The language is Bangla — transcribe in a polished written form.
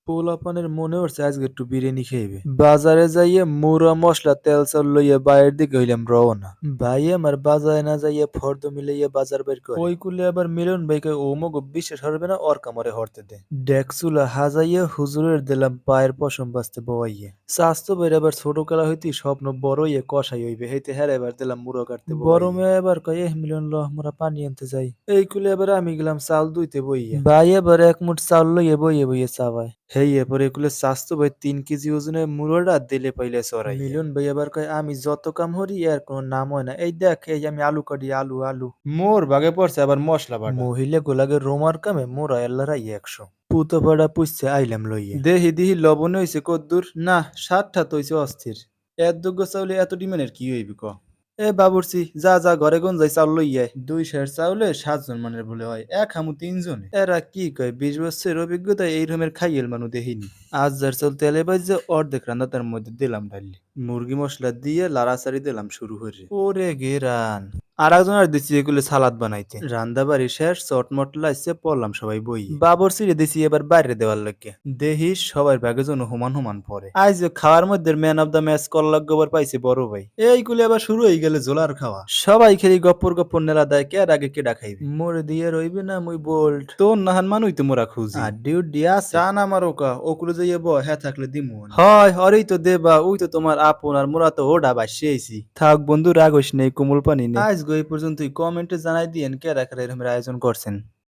পোলাপানের মনে হচ্ছে আজকে একটু বিরিয়ানি খাইবে। বাজারে যাইয়ে মুড়া মশলা তেল চাল লইয়া বাইরের দিকে হইলাম রওনা। ভাই আমার বাজারে না যাইয়া ফর্দ মিলাইয়া বাজার বের করে। ওই কুলে আবার মিলন ভাইকে ও মগো বিশ্বাস হবে না ওর কামড়ে হরতে দে। ডেকচুলা হাজাইয়া হুজুরের দিলাম পায়ের পশম বাঁচতে বওয়াইয়া। স্বাস্থ্য বের আবার ছোট কালা হইতে স্বপ্ন বড় ইয়ে কষাই হইবে হইতে হেরে এবার দিলাম মুড়ো কাটতে বড় মেয়ে এবার কয় মিলন ল মোরা পানি আনতে যাই। এই কুলে এবার আমি গেলাম চাল দুইতে বইয়া। ভাই এবার এক মুঠ চাল লইয়া বইয়ে বইয়ে চাবায়। হেই এবার এগুলো স্বাস্থ্য ভাই 3 কেজি ওজনের মুড়োটা দিলে পাইলে চড়াই। মিলন ভাই আবার কয় আমি যত কাম হরি এর কোনো নাম হয় না। এই দেখ এই আমি আলু কাটি আলু আলু মোর ভাগে পড়ছে আবার মশলা বাটা। মহিলা গোলাগে রোমার কামে মোরা এল্লারাই 100। পুতো পাড়া পুষছে আইলাম লইয়া। দেহি দিহি লবণ হইছে কদ্দুর না সাতটা তৈছে অস্থির। এত যোগ্য চাউলে এত ডিমানের কি হইবি ক। এ বাবুর্চি যা যা ঘরে কোন যাই চাউল লইয়া 2 সের চাউলে 7 জন মানের বলে হয় এক হামু 3 জনে। এরা কি কয় 20 বছরের অভিজ্ঞতা এই রকমের খাইয়েল মানু দেখিনি। আজ যার চাউল তেলে বাইজে অর্ধেক রান্না তার মধ্যে দিলাম ঢালি মুরগি মশলা দিয়ে লাড়াচাড়ি দিলাম শুরু করে। ওরে গেরান আর একজনের দিচ্ছি এগুলো সালাদ বানাইতে। রান্দা বাড়ি শেষ চটমট লাইছে পড়লাম সবাই বই বাবর সিরে দিছি এবার বাইরে দেওয়ার লাগে দেহি সবার ব্যাগে জন্য হুমান হুমান পরে। আজ খাওয়ার মধ্যে ম্যান অব দ্য ম্যাচ কল্লাক গোবর পাইছে বড় ভাই। এইগুলি আবার শুরু হয়ে গেলে জোলার খাওয়া সবাই খেলি গপ্পর গপ্পর নেলা দেয় কে আগে কেডা খাইবে। মোরে দিয়ে রইবে না মুই বোল্ট তোর নাহান মানুই তো মোরা খুঁজি আর ডিউটি আছে টান আমার ওকা ওকুলে যাইয়ে ব হ্যাঁ থাকলে দিমু হয় হরেই তো দেবা ওই তো তোমার আপন আর মোরা তো ওডা বাসিয়েছি। থাক বন্ধু রাগ হইস নেই কোমল পানি নেই। আজ গো এই পর্যন্তই কমেন্টে জানাই দিয়েন কে রাখার এরকম আয়োজন করছেন।